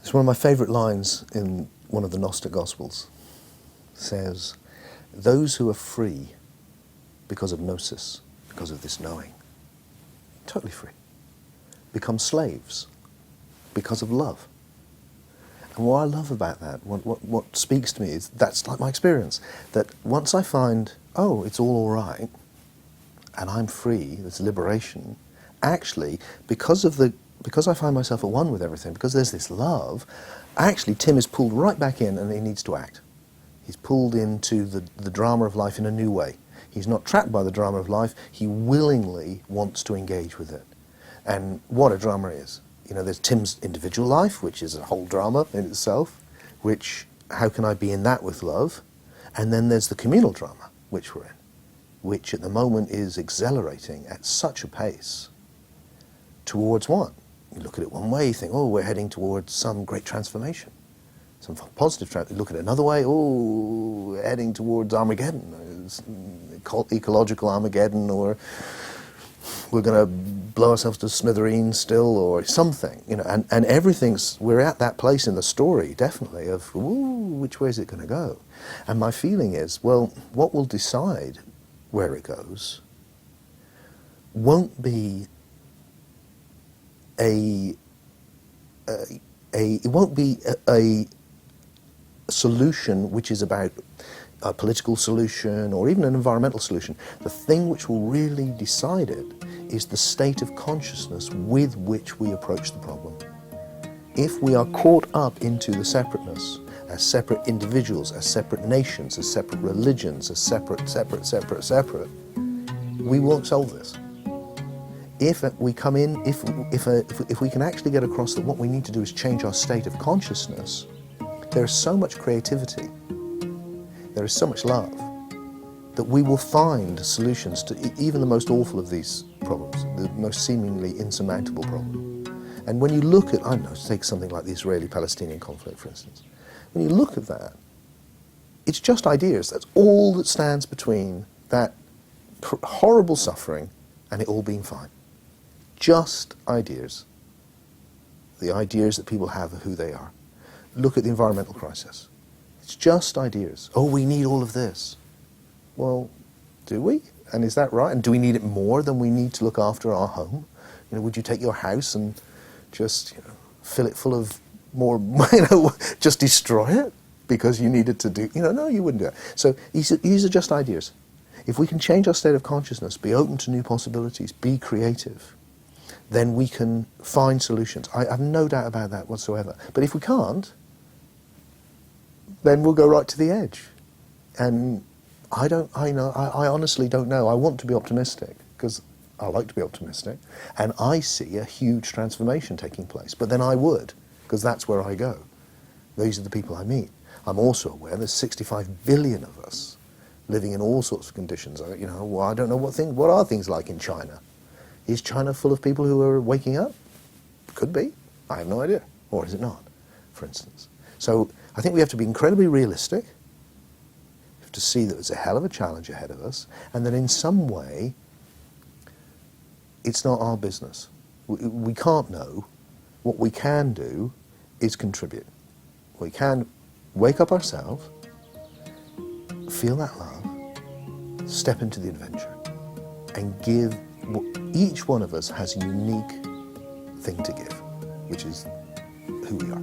It's one of my favourite lines in one of the Gnostic Gospels. It says, those who are free because of gnosis, because of this knowing, totally free, become slaves because of love. And what I love about that, what speaks to me is, that's like my experience, that once I find, oh, it's all right, and I'm free, there's liberation, actually, because I find myself at one with everything, because there's this love, actually Tim is pulled right back in and he needs to act. He's pulled into the drama of life in a new way. He's not trapped by the drama of life, he willingly wants to engage with it. And what a drama is. You know, there's Tim's individual life, which is a whole drama in itself, which, how can I be in that with love? And then there's the communal drama, which we're in, which at the moment is accelerating at such a pace towards what? You look at it one way, you think, oh, we're heading towards some great transformation, some positive transformation. You look at it another way, oh, we're heading towards Armageddon, ecological Armageddon, or we're going to blow ourselves to smithereens still, or something, you know, and everything's, we're at that place in the story, definitely, of, ooh, which way is it going to go? And my feeling is, well, what will decide where it goes won't be a solution which is about a political solution or even an environmental solution. The thing which will really decide it is the state of consciousness with which we approach the problem. If we are caught up into the separateness, as separate individuals, as separate nations, as separate religions, as separate, we won't solve this. If we come in, if we can actually get across that what we need to do is change our state of consciousness, there is so much creativity, there is so much love, that we will find solutions to even the most awful of these problems, the most seemingly insurmountable problem. And when you look at, I don't know, take something like the Israeli-Palestinian conflict, for instance. When you look at that, it's just ideas. That's all that stands between that horrible suffering and it all being fine. Just ideas. The ideas that people have of who they are. Look at the environmental crisis. It's just ideas. Oh, we need all of this. Well, do we? And is that right? And do we need it more than we need to look after our home? You know, would you take your house and just, you know, fill it full of more, you know, just destroy it because you needed to do, you know, no, you wouldn't do that. So these are just ideas. If we can change our state of consciousness, be open to new possibilities, be creative, then we can find solutions. I have no doubt about that whatsoever. But if we can't, then we'll go right to the edge. And I honestly don't know. I want to be optimistic because I like to be optimistic, and I see a huge transformation taking place. But then I would, because that's where I go. These are the people I meet. I'm also aware there's 65 billion of us living in all sorts of conditions. You know, well, I don't know what are things like in China. Is China full of people who are waking up? Could be. I have no idea. Or is it not, for instance? So I think we have to be incredibly realistic. We have to see that there's a hell of a challenge ahead of us, and that in some way it's not our business. We can't know. What we can do is contribute. We can wake up ourselves, feel that love, step into the adventure, and give. Each one of us has a unique thing to give, which is who we are.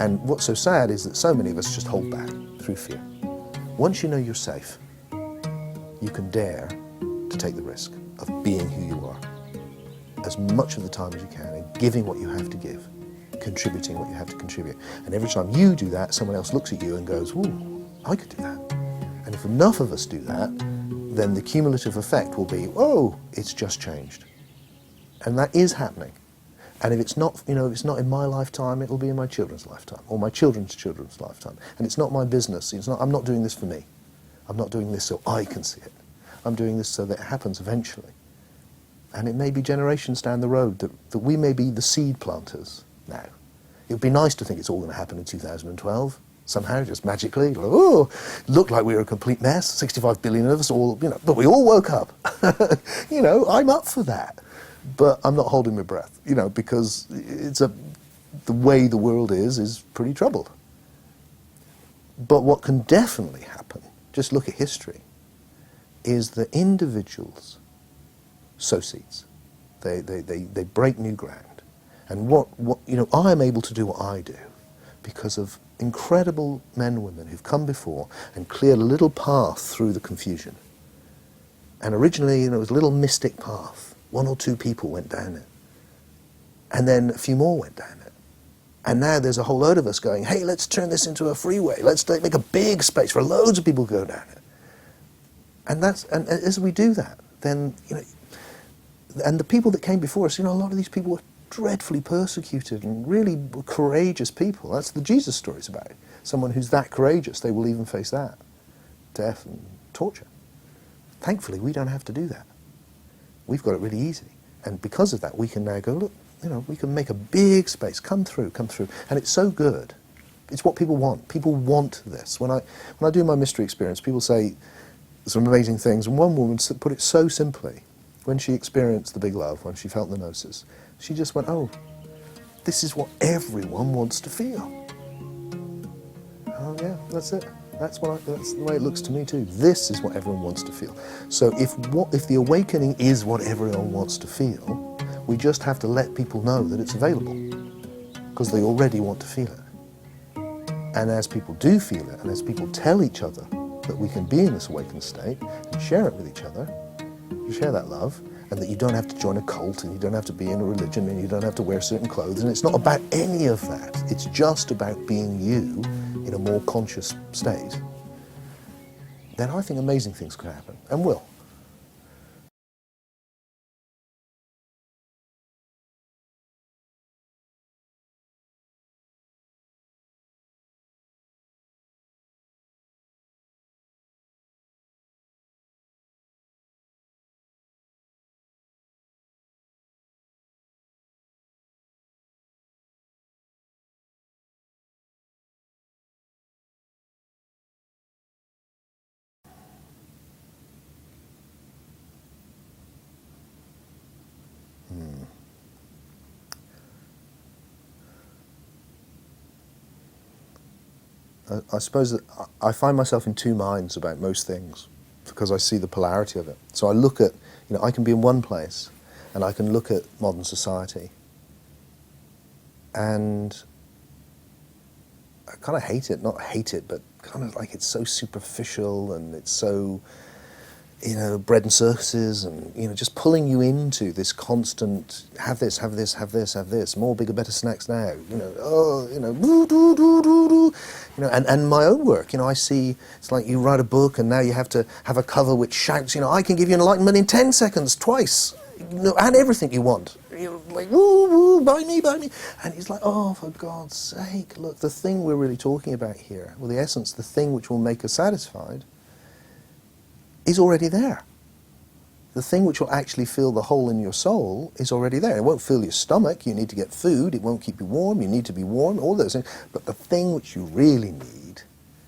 And what's so sad is that so many of us just hold back through fear. Once you know you're safe, you can dare to take the risk of being who you are as much of the time as you can, and giving what you have to give, contributing what you have to contribute. And every time you do that, someone else looks at you and goes, ooh, I could do that. And if enough of us do that, then the cumulative effect will be, oh, it's just changed. And that is happening. And if it's not, you know, if it's not in my lifetime, it'll be in my children's lifetime, or my children's children's lifetime. And it's not my business. I'm not doing this for me. I'm not doing this so I can see it. I'm doing this so that it happens eventually. And it may be generations down the road that we may be the seed planters now. It would be nice to think it's all going to happen in 2012, somehow, just magically. Like, oh, looked like we were a complete mess, 65 billion of us all, you know, but we all woke up. You know, I'm up for that. But I'm not holding my breath, you know, because the way the world is pretty troubled. But what can definitely happen, just look at history, is that individuals sow seeds. They break new ground. And what I am able to do what I do because of incredible men and women who've come before and cleared a little path through the confusion. And originally, it was a little mystic path. 1 or 2 people went down it. And then a few more went down it. And now there's a whole load of us going, hey, let's turn this into a freeway. Let's make a big space for loads of people to go down it. And as we do that, then, and the people that came before us, a lot of these people were dreadfully persecuted and really courageous people. That's the Jesus story's about. Someone who's that courageous, they will even face that. Death and torture. Thankfully, we don't have to do that. We've got it really easy. And because of that, we can now go, look, we can make a big space, come through. And it's so good. It's what people want. People want this. When I do my mystery experience, people say some amazing things. And one woman put it so simply. When she experienced the big love, when she felt the gnosis, she just went, oh, this is what everyone wants to feel. Oh yeah, that's it. That's the way it looks to me too. This is what everyone wants to feel. So if the awakening is what everyone wants to feel, we just have to let people know that it's available, because they already want to feel it. And as people do feel it, and as people tell each other that we can be in this awakened state and share it with each other, you share that love, and that you don't have to join a cult, and you don't have to be in a religion, and you don't have to wear certain clothes, and it's not about any of that. It's just about being you in a more conscious state. Then I think amazing things can happen, and will. I suppose that I find myself in 2 minds about most things because I see the polarity of it. So I look at, I can be in one place and I can look at modern society and I kind of hate it, not hate it, but kind of like it's so superficial and it's so, bread and circuses and, just pulling you into this constant, have this, have this, have this, have this, more, bigger, better snacks now, and my own work, I see, it's like you write a book and now you have to have a cover which shouts, I can give you enlightenment in 10 seconds, twice, and everything you want. Like, woo, woo, buy me. And he's like, oh, for God's sake, look, the thing we're really talking about here, well, the essence, the thing which will make us satisfied, is already there. The thing which will actually fill the hole in your soul is already there. It won't fill your stomach, you need to get food, it won't keep you warm, you need to be warm, all those things. But the thing which you really need,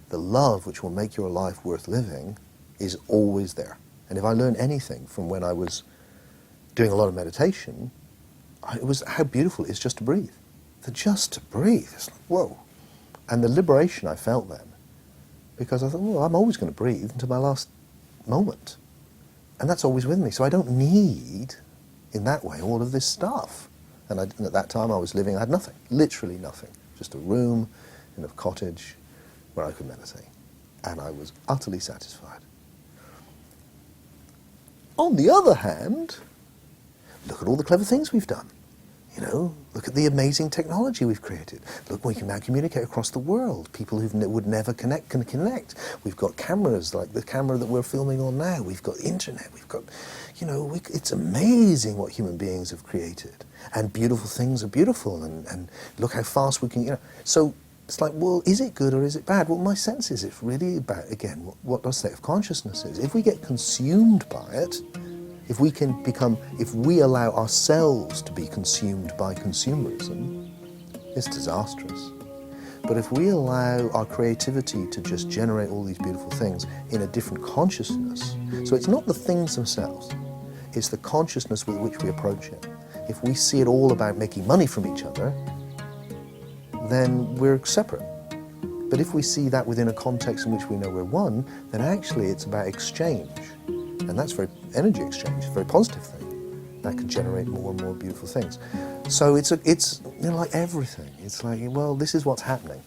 the love which will make your life worth living, is always there. And if I learned anything from when I was doing a lot of meditation, it was how beautiful it is just to breathe. Just to breathe, it's like, whoa. And the liberation I felt then, because I thought, well, I'm always going to breathe until my last moment. And that's always with me. So I don't need, in that way, all of this stuff. And at that time I was living, I had nothing, literally nothing. Just a room in a cottage where I could meditate. And I was utterly satisfied. On the other hand, look at all the clever things we've done. Look at the amazing technology we've created. Look, we can now communicate across the world. People who would never connect can connect. We've got cameras like the camera that we're filming on now. We've got internet. We've got, it's amazing what human beings have created. And beautiful things are beautiful. And look how fast we can, So it's like, well, is it good or is it bad? Well, my sense is it's really about, again, what our state of consciousness is. If we get consumed by it, if we allow ourselves to be consumed by consumerism, it's disastrous. But if we allow our creativity to just generate all these beautiful things in a different consciousness, so it's not the things themselves, it's the consciousness with which we approach it. If we see it all about making money from each other, then we're separate. But if we see that within a context in which we know we're one, then actually it's about exchange. And that's very energy exchange, a very positive thing. That can generate more and more beautiful things. So it's like everything. It's like, well, this is what's happening.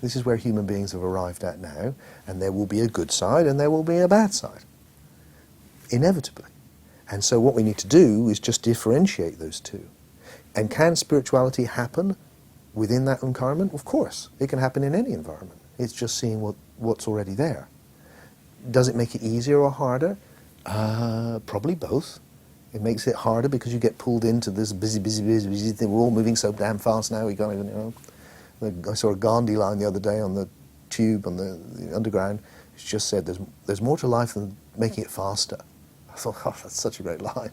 This is where human beings have arrived at now, and there will be a good side and there will be a bad side, inevitably. And so what we need to do is just differentiate those two. And can spirituality happen within that environment? Of course, it can happen in any environment. It's just seeing what's already there. Does it make it easier or harder? Probably both. It makes it harder because you get pulled into this busy thing. We're all moving so damn fast now. We got, I saw a Gandhi line the other day on the tube, on the underground. It just said, there's more to life than making it faster. I thought, oh, that's such a great line.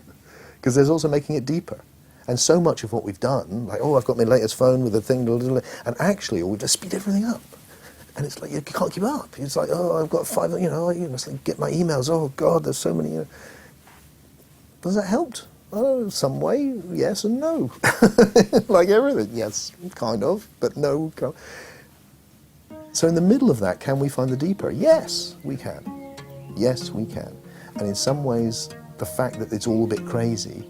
Because there's also making it deeper. And so much of what we've done, like, oh, I've got my latest phone with a thing, and actually, we just speed everything up. And it's like, you can't keep up. It's like, oh, I've got 5, it's like, get my emails, oh God, there's so many. Does that help? Oh, some way, yes and no. Like everything, yes, kind of, but no. So in the middle of that, can we find the deeper? Yes, we can. Yes, we can. And in some ways, the fact that it's all a bit crazy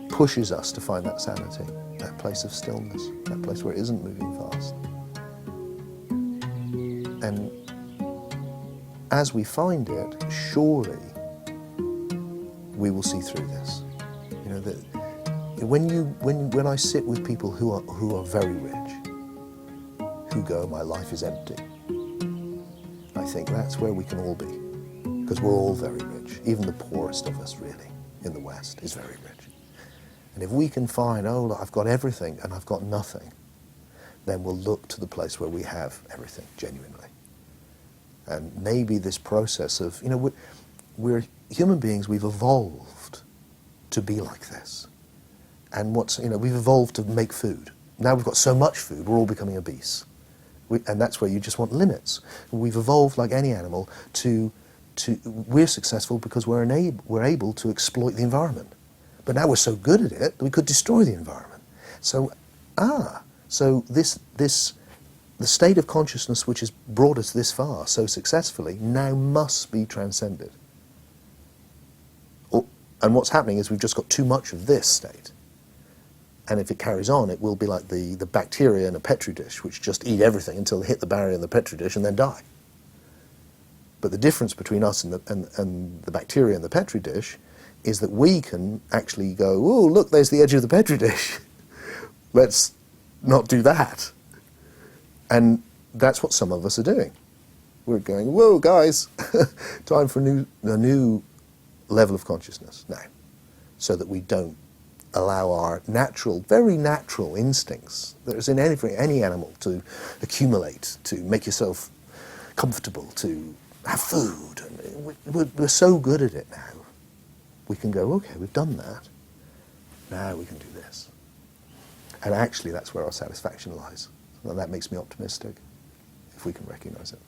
pushes us to find that sanity, that place of stillness, that place where it isn't moving fast. And as we find it, surely we will see through this. That when I sit with people who are very rich, who go, my life is empty, I think that's where we can all be, because we're all very rich. Even the poorest of us, really, in the West, is very rich. And if we can find, oh, look, I've got everything and I've got nothing, then we'll look to the place where we have everything, genuinely. And maybe this process of, we're human beings, we've evolved to be like this. And we've evolved to make food. Now we've got so much food, we're all becoming obese. And that's where you just want limits. We've evolved like any animal we're successful because we're able to exploit the environment. But now we're so good at it that we could destroy the environment. So the state of consciousness which has brought us this far so successfully now must be transcended. And what's happening is we've just got too much of this state. And if it carries on, it will be like the bacteria in a Petri dish, which just eat everything until they hit the barrier in the Petri dish and then die. But the difference between us and the bacteria in the Petri dish is that we can actually go, oh, look, there's the edge of the Petri dish. Let's not do that. And that's what some of us are doing. We're going, whoa, guys, time for a new level of consciousness now, so that we don't allow our natural, very natural instincts that is in any animal to accumulate, to make yourself comfortable, to have food. We're so good at it now. We can go, okay, we've done that. Now we can do this. And actually, that's where our satisfaction lies. And that makes me optimistic, if we can recognize it.